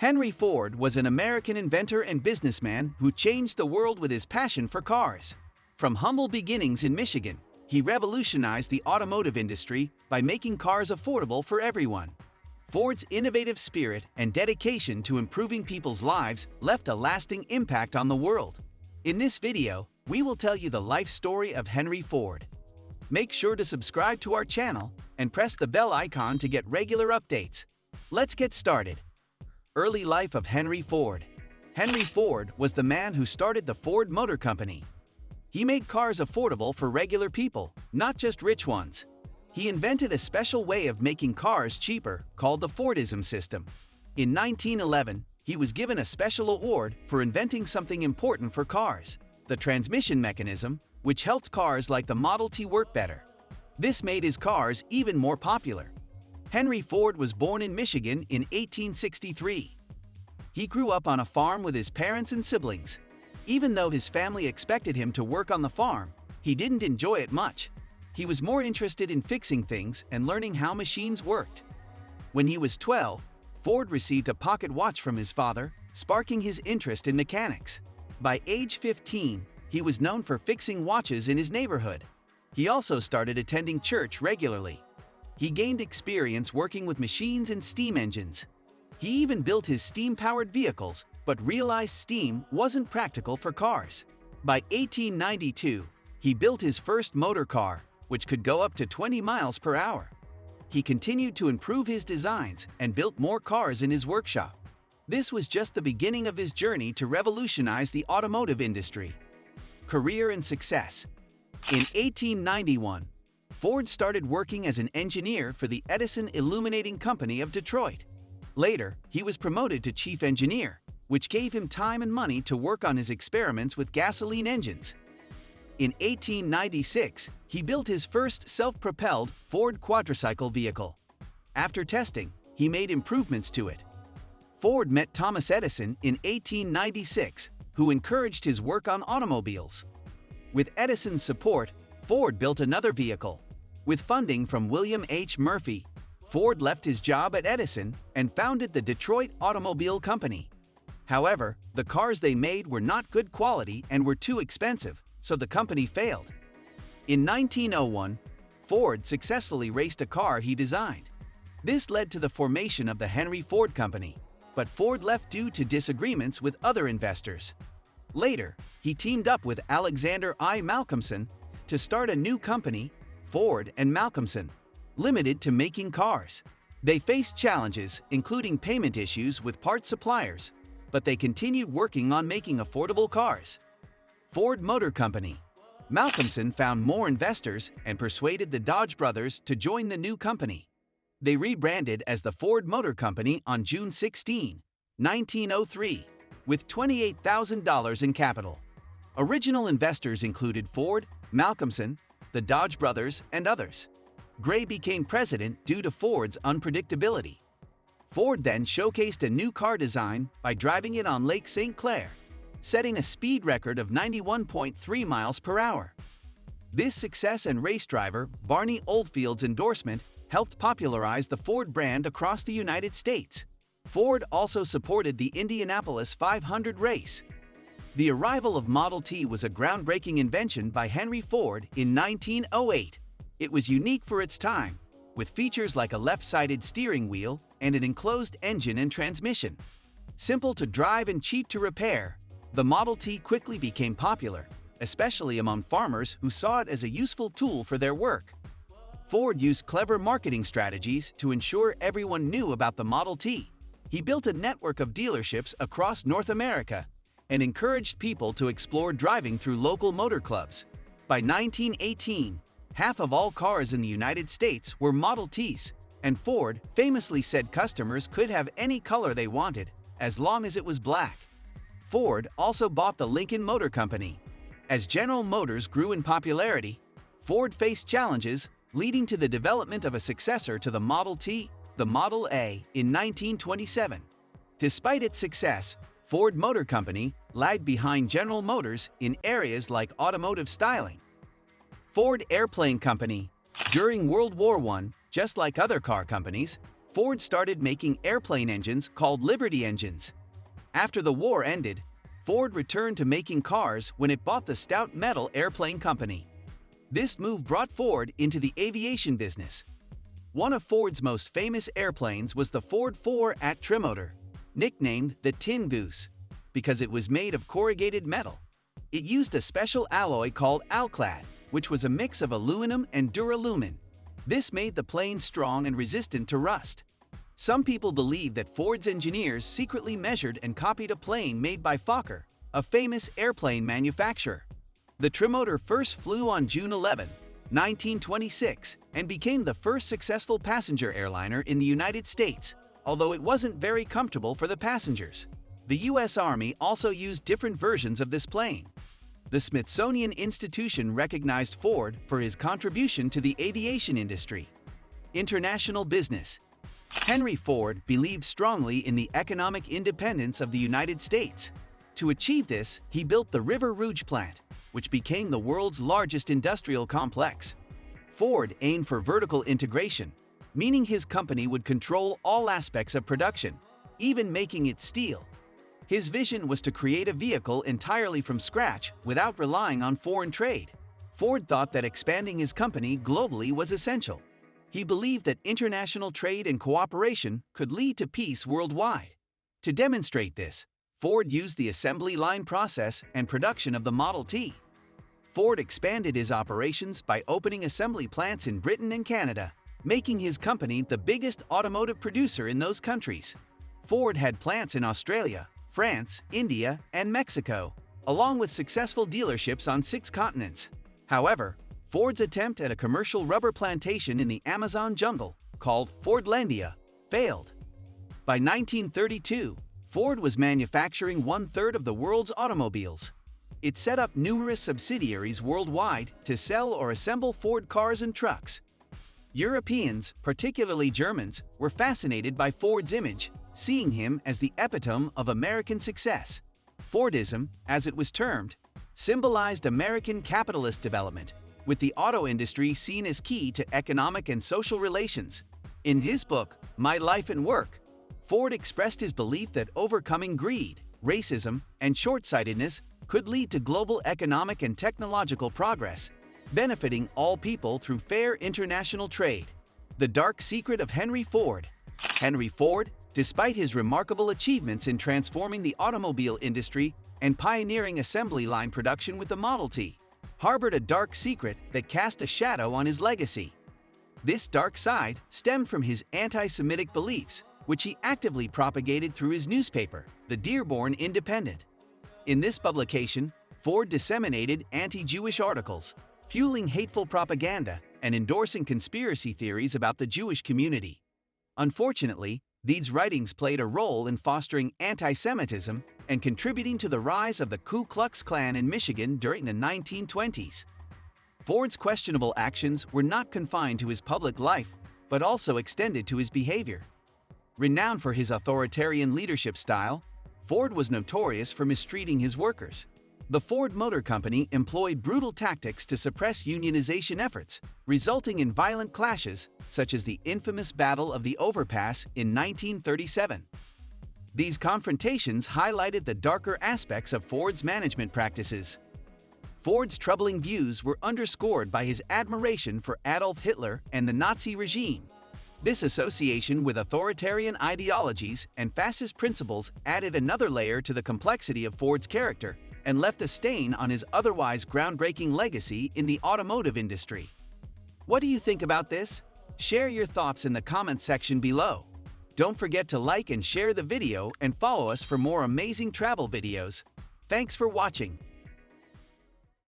Henry Ford was an American inventor and businessman who changed the world with his passion for cars. From humble beginnings in Michigan, he revolutionized the automotive industry by making cars affordable for everyone. Ford's innovative spirit and dedication to improving people's lives left a lasting impact on the world. In this video, we will tell you the life story of Henry Ford. Make sure to subscribe to our channel and press the bell icon to get regular updates. Let's get started. Early life of Henry Ford. Henry Ford was the man who started the Ford Motor Company. He made cars affordable for regular people, not just rich ones. He invented a special way of making cars cheaper called the Fordism system. In 1911, he was given a special award for inventing something important for cars, the transmission mechanism, which helped cars like the Model T work better. This made his cars even more popular. Henry Ford was born in Michigan in 1863. He grew up on a farm with his parents and siblings. Even though his family expected him to work on the farm, he didn't enjoy it much. He was more interested in fixing things and learning how machines worked. When he was 12, Ford received a pocket watch from his father, sparking his interest in mechanics. By age 15, he was known for fixing watches in his neighborhood. He also started attending church regularly. He gained experience working with machines and steam engines. He even built his steam-powered vehicles, but realized steam wasn't practical for cars. By 1892, he built his first motor car, which could go up to 20 miles per hour. He continued to improve his designs and built more cars in his workshop. This was just the beginning of his journey to revolutionize the automotive industry. Career and success. In 1891, Ford started working as an engineer for the Edison Illuminating Company of Detroit. Later, he was promoted to chief engineer, which gave him time and money to work on his experiments with gasoline engines. In 1896, he built his first self-propelled Ford quadricycle vehicle. After testing, he made improvements to it. Ford met Thomas Edison in 1896, who encouraged his work on automobiles. With Edison's support, Ford built another vehicle. With funding from William H. Murphy, Ford left his job at Edison and founded the Detroit Automobile Company. However, the cars they made were not good quality and were too expensive, so the company failed. In 1901, Ford successfully raced a car he designed. This led to the formation of the Henry Ford Company, but Ford left due to disagreements with other investors. Later, he teamed up with Alexander I. Malcolmson to start a new company, Ford and Malcolmson, limited to making cars. They faced challenges, including payment issues with part suppliers, but they continued working on making affordable cars. Ford Motor Company. Malcolmson found more investors and persuaded the Dodge brothers to join the new company. They rebranded as the Ford Motor Company on June 16, 1903, with $28,000 in capital. Original investors included Ford, Malcolmson, the Dodge brothers, and others. Gray became president due to Ford's unpredictability. Ford then showcased a new car design by driving it on Lake St. Clair, setting a speed record of 91.3 miles per hour. This success and race driver Barney Oldfield's endorsement helped popularize the Ford brand across the United States. Ford also supported the Indianapolis 500 race. The arrival of Model T was a groundbreaking invention by Henry Ford in 1908. It was unique for its time, with features like a left-sided steering wheel and an enclosed engine and transmission. Simple to drive and cheap to repair, the Model T quickly became popular, especially among farmers who saw it as a useful tool for their work. Ford used clever marketing strategies to ensure everyone knew about the Model T. He built a network of dealerships across North America and encouraged people to explore driving through local motor clubs. By 1918, half of all cars in the United States were Model Ts, and Ford famously said customers could have any color they wanted, as long as it was black. Ford also bought the Lincoln Motor Company. As General Motors grew in popularity, Ford faced challenges, leading to the development of a successor to the Model T, the Model A, in 1927. Despite its success, Ford Motor Company lagged behind General Motors in areas like automotive styling. Ford Airplane Company. During World War I, just like other car companies, Ford started making airplane engines called Liberty engines. After the war ended, Ford returned to making cars when it bought the Stout Metal Airplane Company. This move brought Ford into the aviation business. One of Ford's most famous airplanes was the Ford 4 Trimotor, nicknamed the Tin Goose, because it was made of corrugated metal. It used a special alloy called Alclad, which was a mix of aluminum and duralumin. This made the plane strong and resistant to rust. Some people believe that Ford's engineers secretly measured and copied a plane made by Fokker, a famous airplane manufacturer. The Trimotor first flew on June 11, 1926, and became the first successful passenger airliner in the United States, although it wasn't very comfortable for the passengers. The U.S. Army also used different versions of this plane. The Smithsonian Institution recognized Ford for his contribution to the aviation industry. International business. Henry Ford believed strongly in the economic independence of the United States. To achieve this, he built the River Rouge plant, which became the world's largest industrial complex. Ford aimed for vertical integration, meaning his company would control all aspects of production, even making its steel. His vision was to create a vehicle entirely from scratch without relying on foreign trade. Ford thought that expanding his company globally was essential. He believed that international trade and cooperation could lead to peace worldwide. To demonstrate this, Ford used the assembly line process and production of the Model T. Ford expanded his operations by opening assembly plants in Britain and Canada, making his company the biggest automotive producer in those countries. Ford had plants in Australia, France, India, and Mexico, along with successful dealerships on 6 continents. However, Ford's attempt at a commercial rubber plantation in the Amazon jungle, called Fordlandia, failed. By 1932, Ford was manufacturing 1/3 of the world's automobiles. It set up numerous subsidiaries worldwide to sell or assemble Ford cars and trucks. Europeans, particularly Germans, were fascinated by Ford's image, seeing him as the epitome of American success. Fordism, as it was termed, symbolized American capitalist development, with the auto industry seen as key to economic and social relations. In his book, My Life and Work, Ford expressed his belief that overcoming greed, racism, and short-sightedness could lead to global economic and technological progress, benefiting all people through fair international trade. The dark secret of Henry Ford. Henry Ford, despite his remarkable achievements in transforming the automobile industry and pioneering assembly line production with the Model T, harbored a dark secret that cast a shadow on his legacy. This dark side stemmed from his anti-Semitic beliefs, which he actively propagated through his newspaper, the Dearborn Independent. In this publication, Ford disseminated anti-Jewish articles, fueling hateful propaganda and endorsing conspiracy theories about the Jewish community. Unfortunately, these writings played a role in fostering anti-Semitism and contributing to the rise of the Ku Klux Klan in Michigan during the 1920s. Ford's questionable actions were not confined to his public life, but also extended to his behavior. Renowned for his authoritarian leadership style, Ford was notorious for mistreating his workers. The Ford Motor Company employed brutal tactics to suppress unionization efforts, resulting in violent clashes, such as the infamous Battle of the Overpass in 1937. These confrontations highlighted the darker aspects of Ford's management practices. Ford's troubling views were underscored by his admiration for Adolf Hitler and the Nazi regime. This association with authoritarian ideologies and fascist principles added another layer to the complexity of Ford's character and left a stain on his otherwise groundbreaking legacy in the automotive industry. What do you think about this? Share your thoughts in the comments section below. Don't forget to like and share the video and follow us for more amazing travel videos. Thanks for watching.